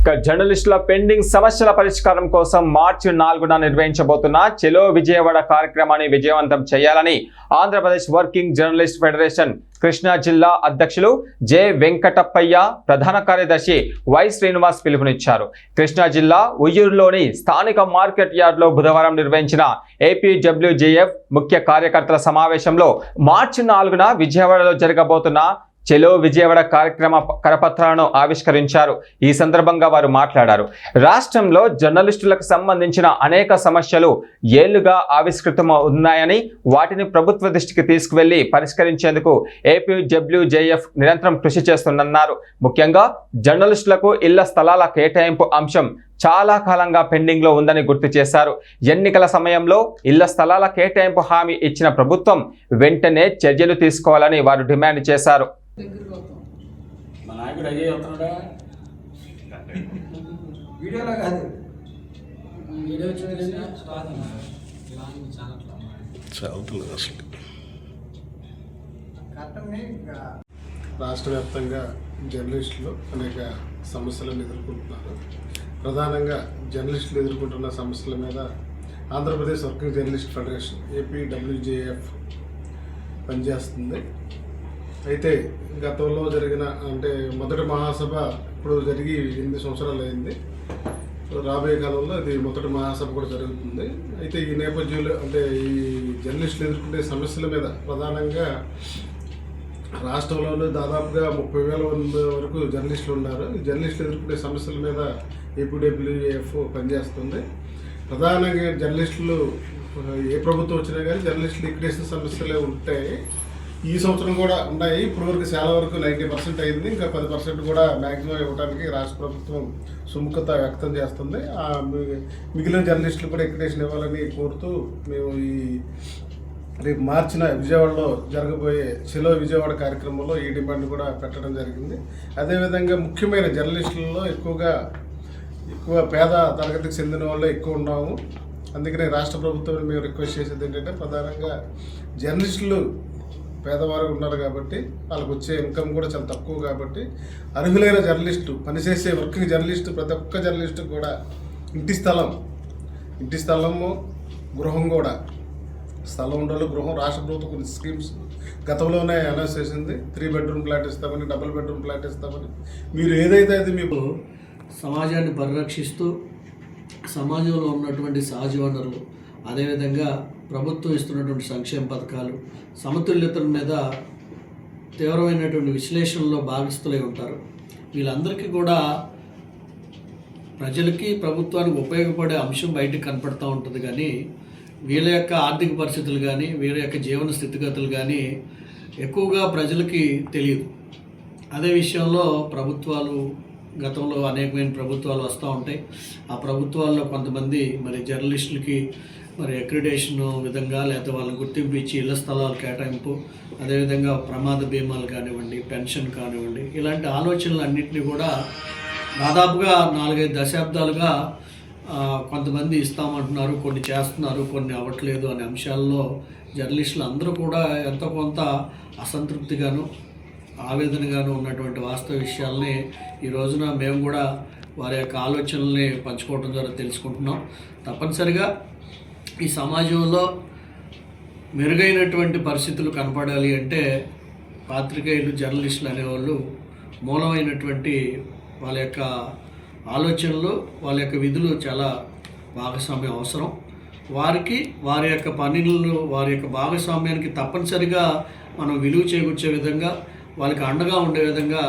జర్నలిస్టుల పెండింగ్ సమస్యల పరిష్కారం కోసం మార్చి 4న నిర్వహించబోతున్న చెలో విజయవాడ కార్యక్రమాన్ని విజయవంతం చేయాలని Andhra Pradesh working journalist federation Krishna జిల్లా అధ్యక్షులు జె వెంకటప్పయ్య, ప్రధాన కార్యదర్శి వై శ్రీనివాస్ పిలుపునిచ్చారు. కృష్ణా జిల్లా ఉయ్యూరులోని స్థానిక మార్కెట్ యార్డ్లో బుధవారం నిర్వహించిన ఏపీడబ్ల్యూజేఎఫ్ ముఖ్య కార్యకర్తల సమావేశంలో మార్చి 4న విజయవాడలో జరగబోతున్న చెలో విజయవాడ కార్యక్రమ కరపత్రాలను ఆవిష్కరించారు. ఈ సందర్భంగా వారు మాట్లాడారు. రాష్ట్రంలో జర్నలిస్టులకు సంబంధించిన అనేక సమస్యలు ఏళ్లుగా ఆవిష్కృతం ఉన్నాయని, వాటిని ప్రభుత్వ దృష్టికి తీసుకువెళ్లి పరిష్కరించేందుకు ఏపీడబ్ల్యూజేఎఫ్ నిరంతరం కృషి చేస్తుందన్నారు. ముఖ్యంగా జర్నలిస్టులకు ఇళ్ల స్థలాల కేటాయింపు అంశం చాలా కాలంగా పెండింగ్ లో ఉందని గుర్తు చేశారు. ఎన్నికల సమయంలో ఇళ్ల స్థలాల కేటాయింపు హామీ ఇచ్చిన ప్రభుత్వం వెంటనే చర్యలు తీసుకోవాలని వారు డిమాండ్ చేశారు. రాష్ట్ర వ్యాప్తంగా జర్నలిస్టులు అనేక సమస్యలను ఎదుర్కొంటున్నారు. ప్రధానంగా జర్నలిస్టులు ఎదుర్కొంటున్న సమస్యల మీద Andhra Pradesh working journalist federation APWJF పనిచేస్తుంది. అయితే గతంలో జరిగిన మొదటి మహాసభ ఇప్పుడు జరిగి 8 సంవత్సరాలు అయింది. రాబోయే కాలంలో ఇది మొదటి మహాసభ కూడా జరుగుతుంది. అయితే ఈ నేపథ్యంలో ఈ జర్నలిస్టులు ఎదుర్కొనే సమస్యల మీద ప్రధానంగా రాష్ట్రంలోనే దాదాపుగా 30,000 మంది వరకు జర్నలిస్టులు ఉన్నారు. ఈ జర్నలిస్టులు ఎదుర్కొనే సమస్యల మీద ఏపీడబ్ల్యూఎఫ్ పనిచేస్తుంది. ప్రధానంగా జర్నలిస్టులు ఏ ప్రభుత్వం వచ్చినా కానీ జర్నలిస్టులు లిక్విడేషన్ సమస్యలే ఉంటాయి. ఈ సంవత్సరం కూడా ఉన్నాయి. ఇప్పటివరకు చాలా వరకు 90% అయింది. ఇంకా 10% కూడా మ్యాక్సిమం ఇవ్వడానికి రాష్ట్ర ప్రభుత్వం సుముఖత వ్యక్తం చేస్తుంది. మిగిలిన జర్నలిస్టులు కూడా లిక్విడేషన్ ఇవ్వాలని కోరుతూ మేము రేపు మార్చిన విజయవాడలో జరగబోయే చెలో విజయవాడ కార్యక్రమంలో ఈ డిమాండ్ కూడా పెట్టడం జరిగింది. అదేవిధంగా ముఖ్యమైన జర్నలిస్టులలో ఎక్కువ పేద తరగతికి చెందిన వాళ్ళే ఎక్కువ ఉన్నాము. అందుకనే రాష్ట్ర ప్రభుత్వాన్ని మేము రిక్వెస్ట్ చేసేది ఏంటంటే, ప్రధానంగా జర్నలిస్టులు పేదవారు ఉన్నారు కాబట్టి వాళ్ళకు వచ్చే ఇన్కమ్ కూడా చాలా తక్కువ కాబట్టి అర్హులైన జర్నలిస్టు, పనిచేసే వర్కింగ్ జర్నలిస్టు, ప్రతి ఒక్క జర్నలిస్టు కూడా ఇంటి స్థలము, గృహం కూడా, స్థలం ఉండాలి, గృహం. రాష్ట్ర ప్రభుత్వం కొన్ని స్కీమ్స్ గతంలోనే అనౌన్స్ చేసింది. 3 బెడ్రూమ్ ఫ్లాట్ ఇస్తామని, డబుల్ బెడ్రూమ్ ఫ్లాట్ ఇస్తామని. మీరు ఏదైతే అది మీకు సమాజాన్ని పరిరక్షిస్తూ సమాజంలో ఉన్నటువంటి సహజ వనరులు, అదేవిధంగా ప్రభుత్వం ఇస్తున్నటువంటి సంక్షేమ పథకాలు, సమతుల్యతల మీద తీవ్రమైనటువంటి విశ్లేషణలో భాగస్తులై ఉంటారు. వీళ్ళందరికీ కూడా ప్రజలకి, ప్రభుత్వానికి ఉపయోగపడే అంశం బయటకు కనపడుతూ ఉంటుంది. కానీ వీళ్ళ యొక్క ఆర్థిక పరిస్థితులు కానీ, వీళ్ళ యొక్క జీవన స్థితిగతులు కానీ ఎక్కువగా ప్రజలకి తెలియదు. అదే విషయంలో ప్రభుత్వాలు, గతంలో అనేకమైన ప్రభుత్వాలు వస్తూ ఉంటాయి. ఆ ప్రభుత్వాల్లో కొంతమంది జర్నలిస్టులకి అక్రిడేషన్ విధంగా, లేకపోతే వాళ్ళని గుర్తింపు ఇచ్చి ఇళ్ల స్థలాలు కేటాయింపు, అదేవిధంగా ప్రమాద బీమాలు కానివ్వండి, పెన్షన్ కానివ్వండి, ఇలాంటి ఆలోచనలు అన్నింటినీ కూడా దాదాపుగా 4-5 దశాబ్దాలుగా కొంతమంది ఇస్తామంటున్నారు, కొన్ని చేస్తున్నారు, కొన్ని అవ్వట్లేదు అనే అంశాల్లో జర్నలిస్టులు అందరూ కూడా ఎంతో కొంత అసంతృప్తిగాను, ఆవేదనగాను ఉన్నటువంటి వాస్తవ విషయాల్ని ఈ రోజున మేము కూడా వారి యొక్క ఆలోచనల్ని పంచుకోవడం ద్వారా తెలుసుకుంటున్నాం. తప్పనిసరిగా ఈ సమాజంలో మెరుగైనటువంటి పరిస్థితులు కనపడాలి అంటే పాత్రికేయులు, జర్నలిస్టులు అనేవాళ్ళు మూలమైనటువంటి వాళ్ళ యొక్క ఆలోచనలు, వాళ్ళ యొక్క విధులు చాలా భాగస్వామ్యం అవసరం. వారికి వారి యొక్క పనులు, వారి యొక్క భాగస్వామ్యానికి తప్పనిసరిగా మనం విలువ చేకూర్చే విధంగా, వాళ్ళకి అండగా ఉండే విధంగా